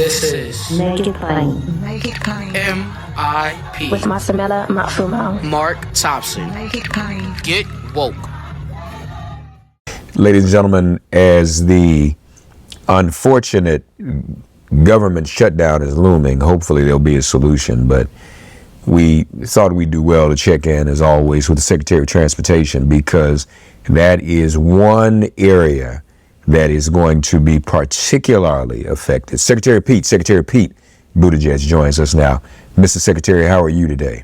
This is Make It Plain. Make It Plain. MIP With Masamela Matfumo. Mark Thompson. Make It Plain. Get woke. Ladies and gentlemen, as the unfortunate government shutdown is looming, hopefully there'll be a solution, but we thought we'd do well to check in, as always, with the Secretary of Transportation, because that is one area that is going to be particularly affected. Secretary Pete Buttigieg joins us now. Mr. Secretary, how are you today?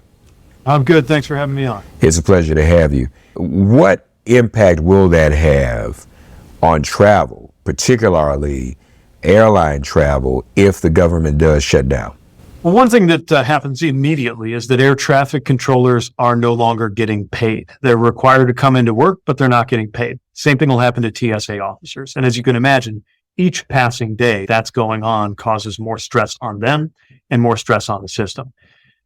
I'm good. Thanks for having me on. It's a pleasure to have you. What impact will that have on travel, particularly airline travel, if the government does shut down? Well, one thing that happens immediately is that air traffic controllers are no longer getting paid. They're required to come into work, but they're not getting paid. Same thing will happen to TSA officers. And as you can imagine, each passing day that's going on causes more stress on them and more stress on the system.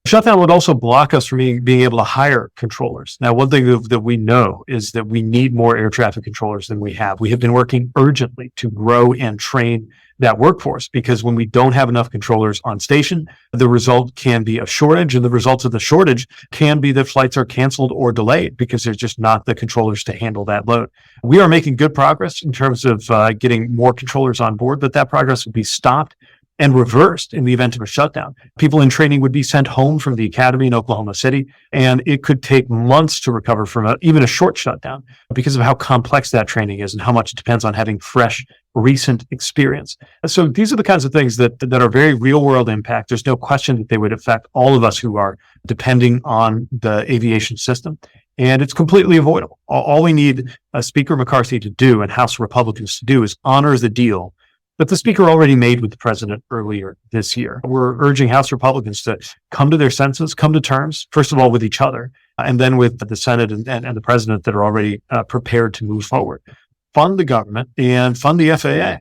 Shutdown would also block us from being able to hire controllers. Now, one thing that we know is that we need more air traffic controllers than we have. We have been working urgently to grow and train that workforce, because when we don't have enough controllers on station, the result can be a shortage, and the results of the shortage can be that flights are canceled or delayed because there's just not the controllers to handle that load. We are making good progress in terms of getting more controllers on board, but that progress would be stopped and reversed in the event of a shutdown. People in training would be sent home from the academy in Oklahoma City, and it could take months to recover from even a short shutdown because of how complex that training is and how much it depends on having fresh, recent experience. So these are the kinds of things that are very real world impact. There's no question that they would affect all of us who are depending on the aviation system. And it's completely avoidable. All we need Speaker McCarthy to do and House Republicans to do is honor the deal that the Speaker already made with the President earlier this year. We're urging House Republicans to come to their senses, come to terms, first of all, with each other, and then with the Senate and the President that are already prepared to move forward. Fund the government and fund the FAA.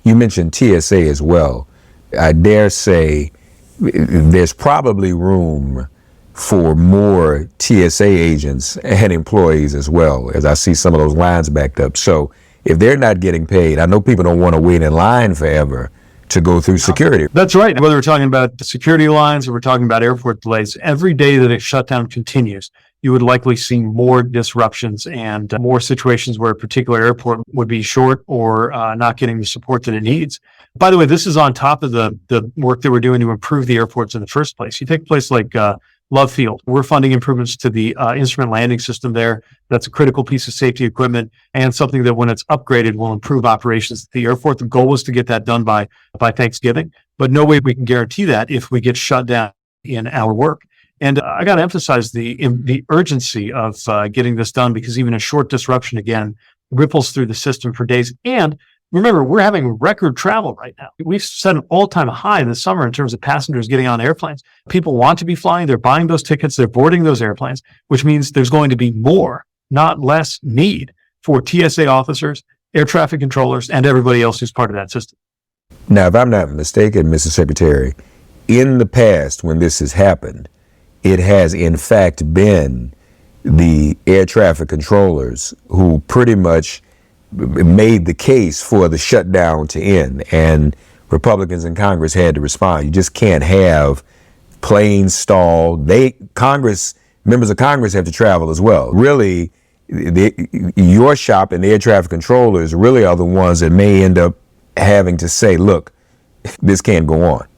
You mentioned TSA as well. I dare say there's probably room for more TSA agents and employees as well, as I see some of those lines backed up. So if they're not getting paid, I know people don't want to wait in line forever to go through security. That's right. Whether we're talking about the security lines or we're talking about airport delays, every day that a shutdown continues, you would likely see more disruptions and more situations where a particular airport would be short or not getting the support that it needs. By the way, this is on top of the work that we're doing to improve the airports in the first place. You take a place like Love Field. We're funding improvements to the instrument landing system there. That's a critical piece of safety equipment and something that when it's upgraded will improve operations at the airport. The goal was to get that done by Thanksgiving, but no way we can guarantee that if we get shut down in our work. And I got to emphasize the urgency of getting this done, because even a short disruption, again, ripples through the system for days. And remember, we're having record travel right now. We've set an all-time high this summer in terms of passengers getting on airplanes. People want to be flying. They're buying those tickets. They're boarding those airplanes, which means there's going to be more, not less, need for TSA officers, air traffic controllers, and everybody else who's part of that system. Now, if I'm not mistaken, Mr. Secretary, in the past when this has happened, it has in fact been the air traffic controllers who pretty much made the case for the shutdown to end, and Republicans in Congress had to respond. You just can't have planes stalled. Members of Congress have to travel as well. Really, your shop and the air traffic controllers really are the ones that may end up having to say, look, this can't go on.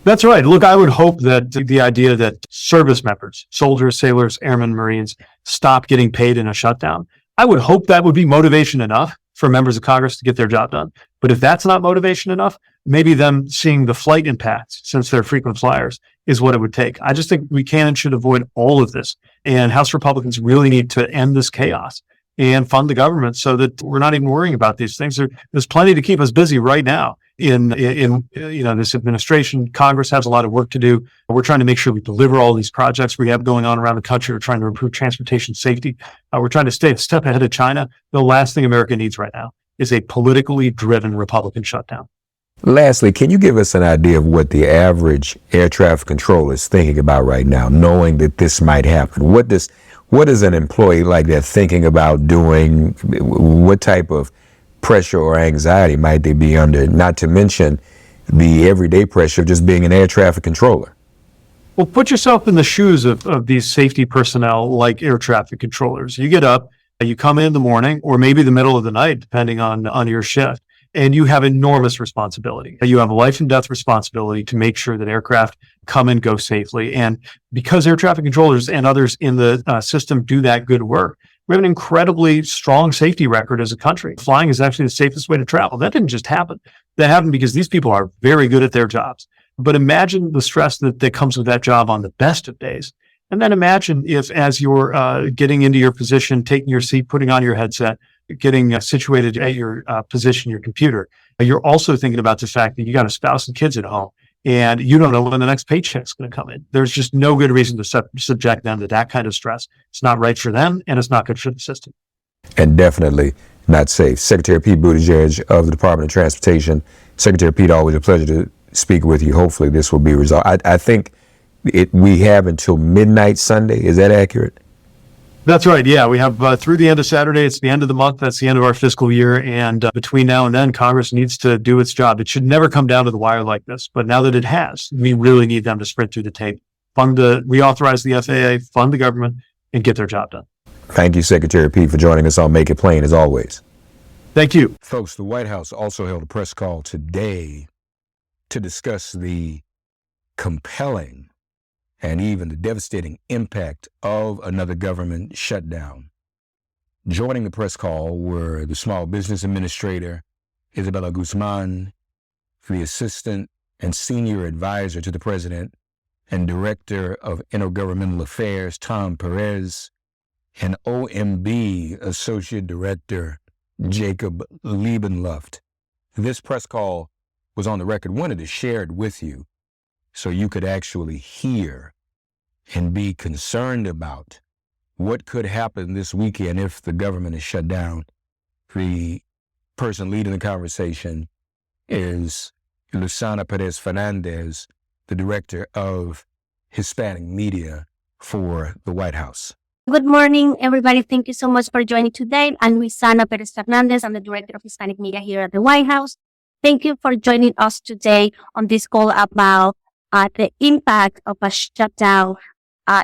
That's right. Look, I would hope that the idea that service members, soldiers, sailors, airmen, Marines, stop getting paid in a shutdown, I would hope that would be motivation enough for members of Congress to get their job done. But if that's not motivation enough, maybe them seeing the flight impacts, since they're frequent flyers, is what it would take. I just think we can and should avoid all of this. And House Republicans really need to end this chaos and fund the government so that we're not even worrying about these things. There's plenty to keep us busy right now in this administration. Congress has a lot of work to do. We're trying to make sure we deliver all these projects we have going on around the country. We're trying to improve transportation safety. We're trying to stay a step ahead of China. The last thing America needs right now is a politically driven Republican shutdown. Lastly, can you give us an idea of what the average air traffic controller is thinking about right now, knowing that this might happen? What is an employee like that thinking about doing? What type of pressure or anxiety might they be under? Not to mention, the everyday pressure of just being an air traffic controller. Well, put yourself in the shoes of these safety personnel like air traffic controllers. You get up, you come in the morning or maybe the middle of the night, depending on your shift, and you have enormous responsibility. You have a life and death responsibility to make sure that aircraft come and go safely. And because air traffic controllers and others in the system do that good work, we have an incredibly strong safety record as a country. Flying is actually the safest way to travel. That didn't just happen. That happened because these people are very good at their jobs. But imagine the stress that comes with that job on the best of days. And then imagine if, as you're getting into your position, taking your seat, putting on your headset, getting situated at your position, your computer, you're also thinking about the fact that you got a spouse and kids at home, and you don't know when the next paycheck's going to come in. There's just no good reason to subject them to that kind of stress. It's not right for them, and it's not good for the system. And definitely not safe. Secretary Pete Buttigieg of the Department of Transportation. Secretary Pete, always a pleasure to speak with you. Hopefully this will be resolved. I think we have until midnight Sunday. Is that accurate? That's right. Yeah, we have through the end of Saturday. It's the end of the month. That's the end of our fiscal year. And between now and then, Congress needs to do its job. It should never come down to the wire like this. But now that it has, we really need them to sprint through the tape, reauthorize the FAA, fund the government, and get their job done. Thank you, Secretary Pete, for joining us on Make It Plain, as always. Thank you. Folks, the White House also held a press call today to discuss the compelling and even the devastating impact of another government shutdown. Joining the press call were the Small Business Administrator, Isabella Guzman, the Assistant and Senior Advisor to the President and Director of Intergovernmental Affairs, Tom Perez, and OMB Associate Director, Jacob Leibenluft. This press call was on the record. Wanted to share it with you so you could actually hear and be concerned about what could happen this weekend if the government is shut down. The person leading the conversation is Luciana Perez Fernandez, the Director of Hispanic Media for the White House. Good morning, everybody. Thank you so much for joining today. I'm Luciana Perez Fernandez. I'm the Director of Hispanic Media here at the White House. Thank you for joining us today on this call about the impact of a shutdown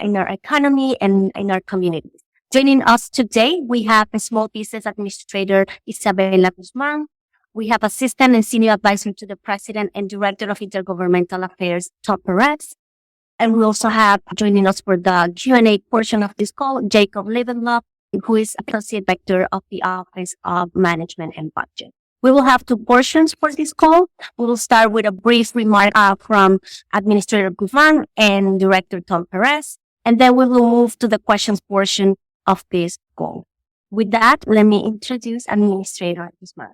in our economy and in our communities. Joining us today, we have a Small Business Administrator, Isabella Guzman. We have Assistant and Senior Advisor to the President and Director of Intergovernmental Affairs, Tom Perez. And we also have joining us for the Q&A portion of this call, Jacob Leibenluft, who is Associate Director of the Office of Management and Budget. We will have two portions for this call. We will start with a brief remark from Administrator Guzman and Director Tom Perez, and then we will move to the questions portion of this call. With that, let me introduce Administrator Guzman.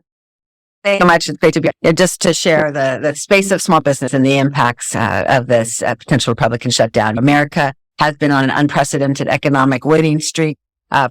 Thank you so much. It's great to be here. Just to share the space of small business and the impacts of this potential Republican shutdown. America has been on an unprecedented economic winning streak.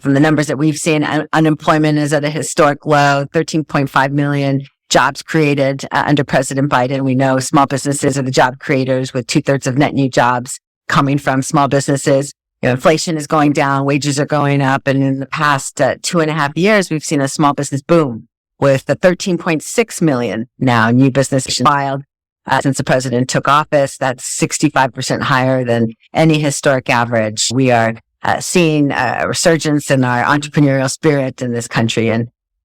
From the numbers that we've seen, unemployment is at a historic low, 13.5 million jobs created under President Biden. We know small businesses are the job creators, with 2/3 of net new jobs coming from small businesses. You know, inflation is going down, wages are going up. And in the past 2.5 years, we've seen a small business boom with the 13.6 million now new businesses filed since the president took office. That's 65% higher than any historic average. We are seeing a resurgence in our entrepreneurial spirit in this country.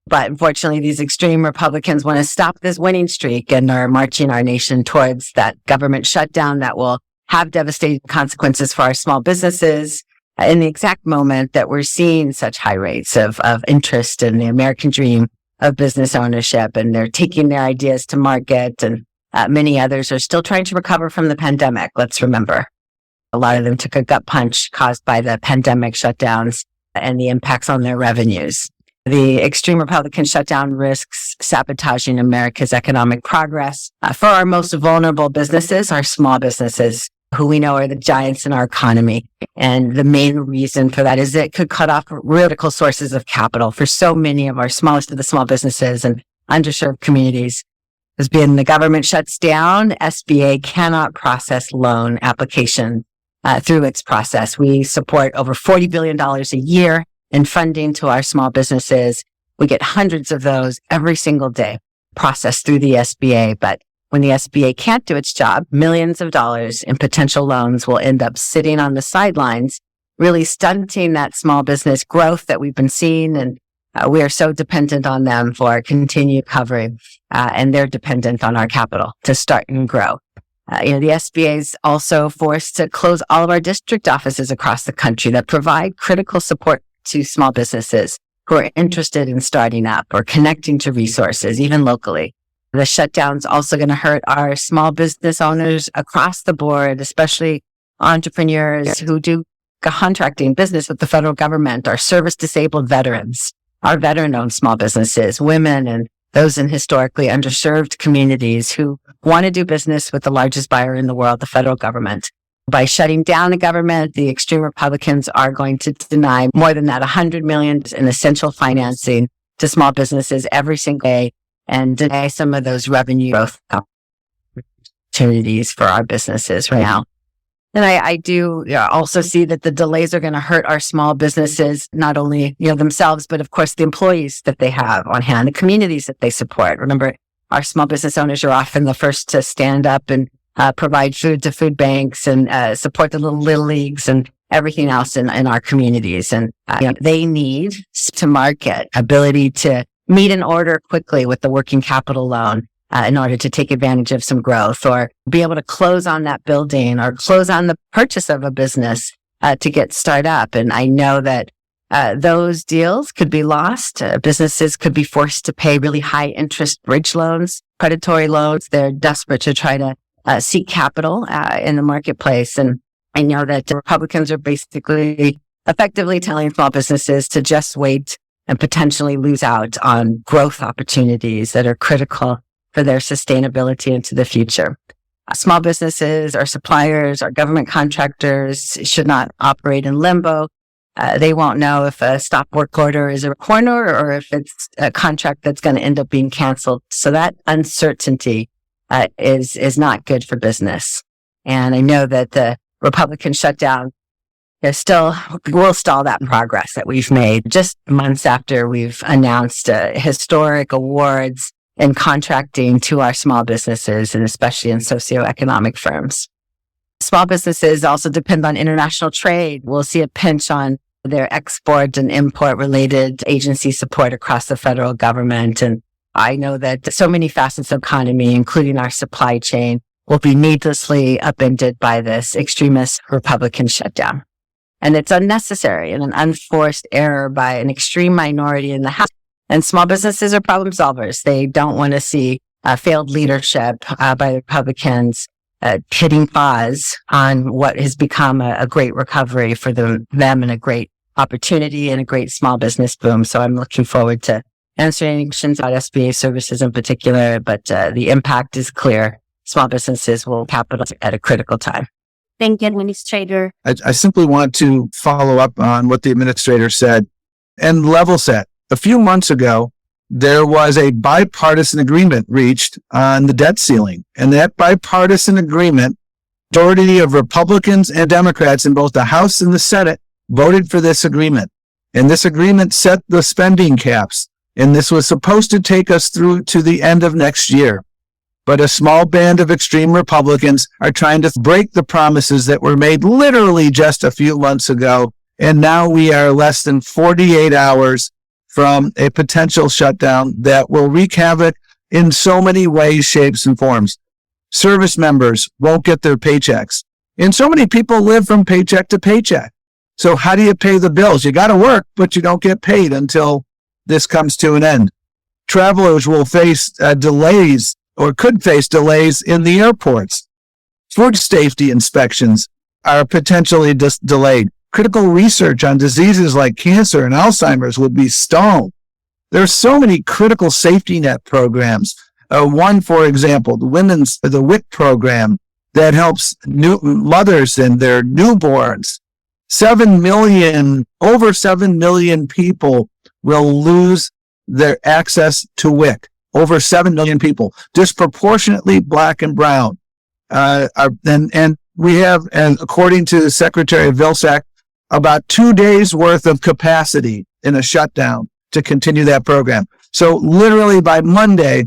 But unfortunately, these extreme Republicans want to stop this winning streak and are marching our nation towards that government shutdown that will have devastating consequences for our small businesses in the exact moment that we're seeing such high rates of interest in the American dream of business ownership. And they're taking their ideas to market, and many others are still trying to recover from the pandemic. Let's remember. A lot of them took a gut punch caused by the pandemic shutdowns and the impacts on their revenues. The extreme Republican shutdown risks sabotaging America's economic progress. For our most vulnerable businesses, our small businesses, who we know are the giants in our economy. And the main reason for that is it could cut off critical sources of capital for so many of our smallest of the small businesses and underserved communities. As being the government shuts down, SBA cannot process loan applications through its process. We support over $40 billion a year in funding to our small businesses. We get hundreds of those every single day processed through the SBA, but when the SBA can't do its job, millions of dollars in potential loans will end up sitting on the sidelines, really stunting that small business growth that we've been seeing. And we are so dependent on them for continued recovery, and they're dependent on our capital to start and grow. The SBA is also forced to close all of our district offices across the country that provide critical support to small businesses who are interested in starting up or connecting to resources, even locally. The shutdown's also going to hurt our small business owners across the board, especially entrepreneurs who do contracting business with the federal government, our service-disabled veterans, our veteran-owned small businesses, women, and those in historically underserved communities who want to do business with the largest buyer in the world, the federal government. By shutting down the government, the extreme Republicans are going to deny more than that $100 million in essential financing to small businesses every single day and deny some of those revenue growth opportunities for our businesses right now. And I do also see that the delays are going to hurt our small businesses, not only themselves, but of course the employees that they have on hand, the communities that they support. Remember, our small business owners are often the first to stand up and provide food to food banks and support the little leagues and everything else in our communities. And they need to market ability to meet an order quickly with the working capital loan in order to take advantage of some growth, or be able to close on that building or close on the purchase of a business to get started up. And I know that those deals could be lost. Businesses could be forced to pay really high interest bridge loans, predatory loans. They're desperate to try to seek capital in the marketplace. And I know that the Republicans are basically effectively telling small businesses to just wait and potentially lose out on growth opportunities that are critical for their sustainability into the future. Small businesses, our suppliers, our government contractors should not operate in limbo. They won't know if a stop work order is a corner or if it's a contract that's going to end up being canceled. So that uncertainty is not good for business. And I know that the Republican shutdown will stall that progress that we've made just months after we've announced historic awards in contracting to our small businesses, and especially in socioeconomic firms. Small businesses also depend on international trade. We'll see a pinch on their export and import related agency support across the federal government. And I know that so many facets of economy, including our supply chain, will be needlessly upended by this extremist Republican shutdown. And it's unnecessary and an unforced error by an extreme minority in the House. And small businesses are problem solvers. They don't want to see failed leadership by the Republicans hitting pause on what has become a great recovery for them and a great opportunity and a great small business boom. So I'm looking forward to answering any questions about SBA services in particular, but the impact is clear. Small businesses will capitalize at a critical time. Thank you, Administrator. I simply want to follow up on what the Administrator said and level set. A few months ago, there was a bipartisan agreement reached on the debt ceiling. And that bipartisan agreement, majority of Republicans and Democrats in both the House and the Senate voted for this agreement. And this agreement set the spending caps. And this was supposed to take us through to the end of next year. But a small band of extreme Republicans are trying to break the promises that were made literally just a few months ago. And now we are less than 48 hours from a potential shutdown that will wreak havoc in so many ways, shapes, and forms. Service members won't get their paychecks. And so many people live from paycheck to paycheck. So how do you pay the bills? You got to work, but you don't get paid until this comes to an end. Travelers will face delays or could face delays in the airports. Food safety inspections are potentially delayed. Critical research on diseases like cancer and Alzheimer's would be stalled. There are so many critical safety net programs. One, for example, the WIC program that helps mothers and their newborns. Over 7 million people will lose their access to WIC. Over 7 million people, disproportionately Black and brown. And we have, and according to Secretary Vilsack, about 2 days worth of capacity in a shutdown to continue that program. So literally by Monday,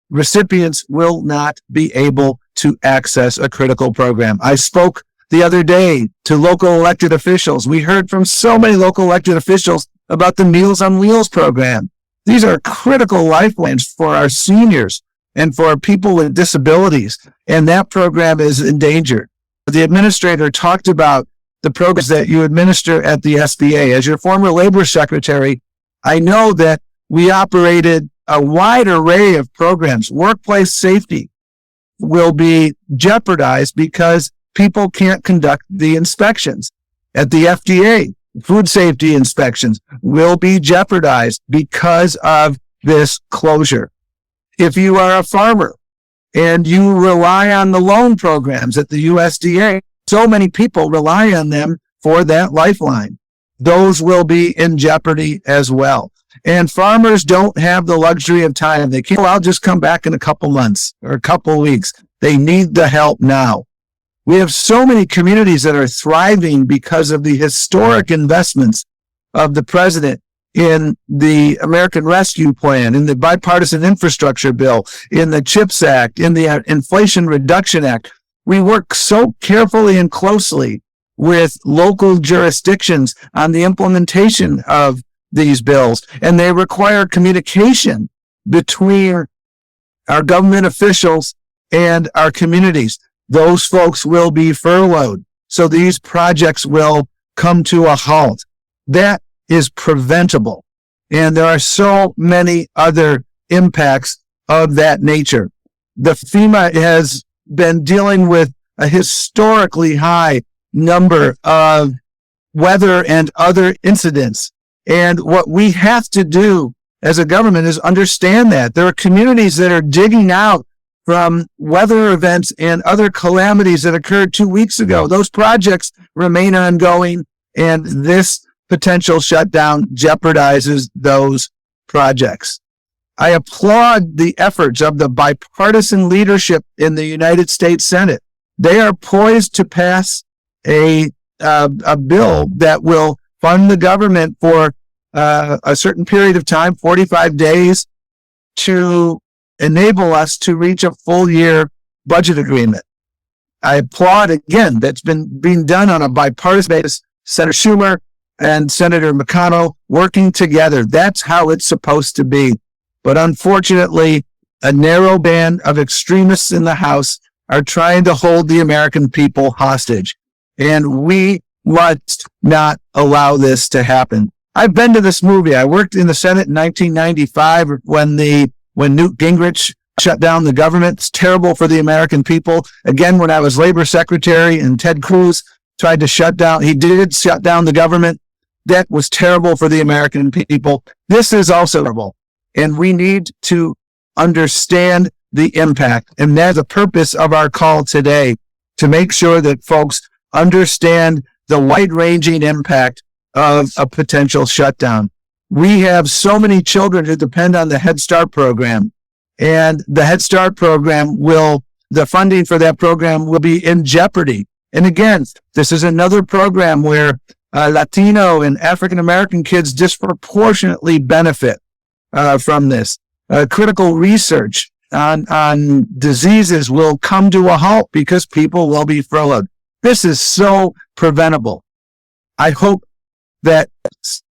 recipients will not be able to access a critical program. I spoke the other day to local elected officials. We heard from so many local elected officials about the Meals on Wheels program. These are critical lifelines for our seniors and for people with disabilities, and that program is endangered. The administrator talked about the programs that you administer at the SBA. As your former labor secretary, I know that we operated a wide array of programs. Workplace safety will be jeopardized because people can't conduct the inspections. At the FDA, food safety inspections will be jeopardized because of this closure. If you are a farmer and you rely on the loan programs at the USDA, so many people rely on them for that lifeline. Those will be in jeopardy as well. And farmers don't have the luxury of time. They can't, I'll just come back in a couple months or a couple weeks. They need the help now. We have so many communities that are thriving because of the historic investments of the president in the American Rescue Plan, in the Bipartisan Infrastructure Bill, in the CHIPS Act, in the Inflation Reduction Act. We work so carefully and closely with local jurisdictions on the implementation of these bills, and they require communication between our government officials and our communities. Those folks will be furloughed, so these projects will come to a halt. That is preventable, and there are so many other impacts of that nature. The FEMA has been dealing with a historically high number of weather and other incidents. And what we have to do as a government is understand that there are communities that are digging out from weather events and other calamities that occurred 2 weeks ago. Those projects remain ongoing, and this potential shutdown jeopardizes those projects. I applaud the efforts of the bipartisan leadership in the United States Senate. They are poised to pass a bill that will fund the government for a certain period of time, 45 days, to enable us to reach a full year budget agreement. I applaud, again, that's been being done on a bipartisan basis. Senator Schumer and Senator McConnell working together. That's how it's supposed to be. But unfortunately, a narrow band of extremists in the House are trying to hold the American people hostage. And we must not allow this to happen. I've been to this movie. I worked in the Senate in 1995 when Newt Gingrich shut down the government. It's terrible for the American people. Again, when I was labor secretary and Ted Cruz tried to shut down the government. That was terrible for the American people. This is also terrible. And we need to understand the impact. And that's the purpose of our call today, to make sure that folks understand the wide-ranging impact of a potential shutdown. We have so many children who depend on the Head Start program, and the Head Start program the funding for that program will be in jeopardy. And again, this is another program where Latino and African American kids disproportionately benefit from this. Critical research on diseases will come to a halt because people will be furloughed. This is so preventable. I hope that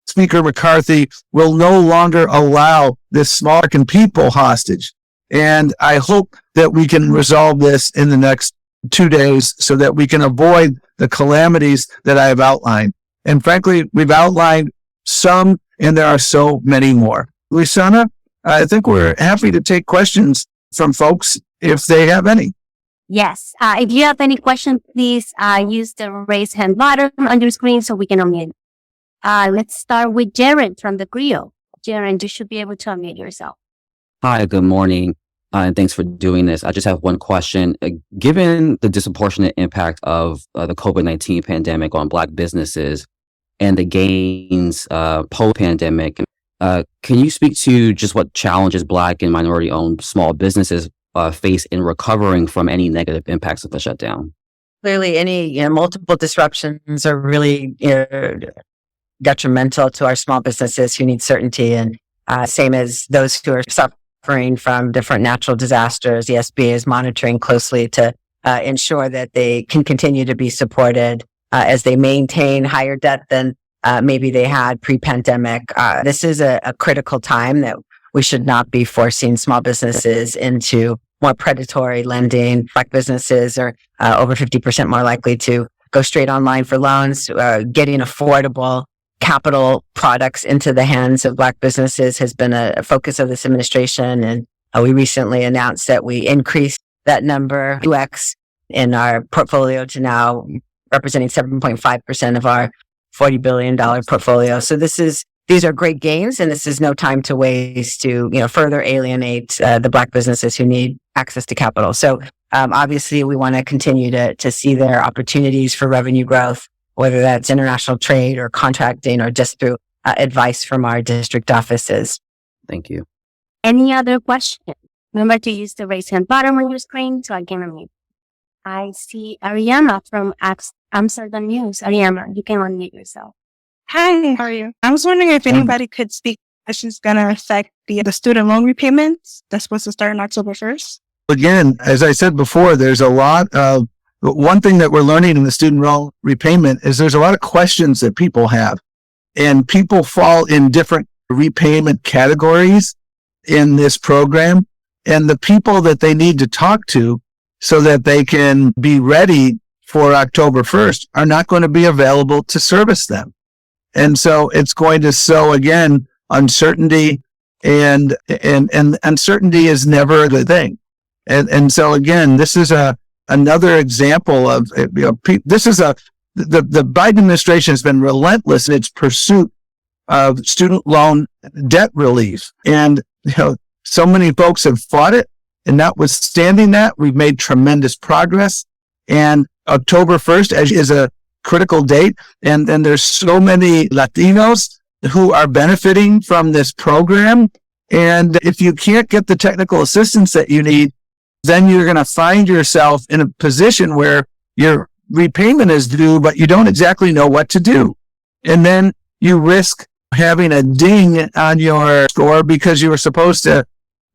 Speaker McCarthy will no longer allow this small American people hostage. And I hope that we can resolve this in the next 2 days so that we can avoid the calamities that I have outlined. And frankly, we've outlined some, and there are so many more. Luisana, I think we're happy to take questions from folks if they have any. Yes. If you have any questions, please use the raise hand button on your screen so we can unmute. Let's start with Jared from the Griot. Jared, you should be able to unmute yourself. Hi, good morning, and thanks for doing this. I just have one question. Given the disproportionate impact of the COVID-19 pandemic on Black businesses and the gains post-pandemic, can you speak to just what challenges Black and minority-owned small businesses face in recovering from any negative impacts of the shutdown? Clearly, any multiple disruptions are really detrimental to our small businesses who need certainty, and same as those who are suffering suffering from different natural disasters. The SBA is monitoring closely to ensure that they can continue to be supported as they maintain higher debt than maybe they had pre-pandemic. This is a critical time that we should not be forcing small businesses into more predatory lending. Black businesses are over 50% more likely to go straight online for loans. Getting affordable capital products into the hands of Black businesses has been a focus of this administration. And we recently announced that we increased that number 2x in our portfolio to now representing 7.5% of our $40 billion portfolio. So these are great gains, and this is no time to waste to, further alienate the Black businesses who need access to capital. So obviously we want to continue to see their opportunities for revenue growth, whether that's international trade or contracting or just through advice from our district offices. Thank you. Any other questions? Remember to use the raise hand button on your screen so I can unmute. I see Ariana from Amsterdam News. Ariana, you can unmute yourself. Hi, how are you? I was wondering if anybody could speak. This is going to affect the student loan repayments that's supposed to start on October 1st. Again, as I said before, there's a lot of one thing that we're learning in the student loan repayment is there's a lot of questions that people have, and people fall in different repayment categories in this program, and the people that they need to talk to so that they can be ready for October 1st are not going to be available to service them. And so it's going to sow, again, uncertainty, and uncertainty is never a good thing. And so again, this is another example of, the Biden administration has been relentless in its pursuit of student loan debt relief. And, so many folks have fought it. And notwithstanding that, we've made tremendous progress. And October 1st is a critical date. And then there's so many Latinos who are benefiting from this program. And if you can't get the technical assistance that you need, then you're going to find yourself in a position where your repayment is due, but you don't exactly know what to do. And then you risk having a ding on your score because you were supposed to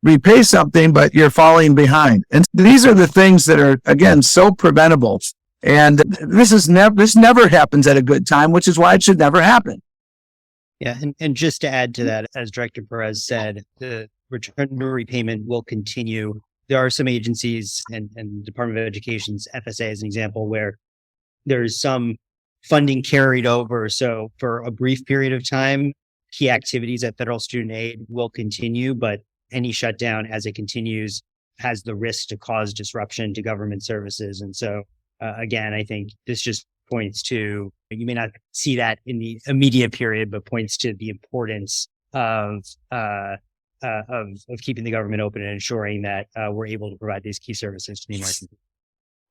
repay something, but you're falling behind. And these are the things that are, again, so preventable. And this never happens at a good time, which is why it should never happen. Yeah. And just to add to that, as Director Perez said, the return to repayment will continue. There are some agencies and Department of Education's FSA as an example where there's some funding carried over. So for a brief period of time, key activities at federal student aid will continue, but any shutdown as it continues has the risk to cause disruption to government services. And so, again, I think this just points to, you may not see that in the immediate period, but points to the importance of keeping the government open and ensuring that we're able to provide these key services to the American people.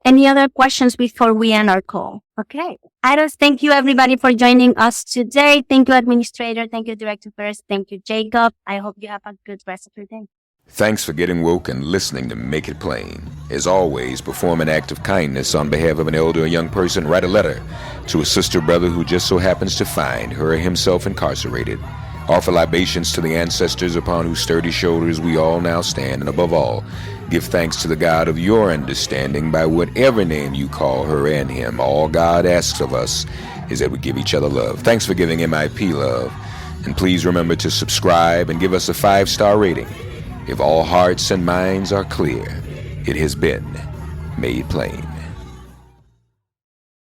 Any other questions before we end our call? Okay. Iris, thank you everybody for joining us today. Thank you, Administrator. Thank you, Director Perez. Thank you, Jacob. I hope you have a good rest of your day. Thanks for getting woke and listening to Make It Plain. As always, perform an act of kindness on behalf of an elder or young person. Write a letter to a sister or brother who just so happens to find her or himself incarcerated. Offer libations to the ancestors upon whose sturdy shoulders we all now stand. And above all, give thanks to the God of your understanding by whatever name you call her and him. All God asks of us is that we give each other love. Thanks for giving MIP love. And please remember to subscribe and give us a 5-star rating. If all hearts and minds are clear, it has been made plain.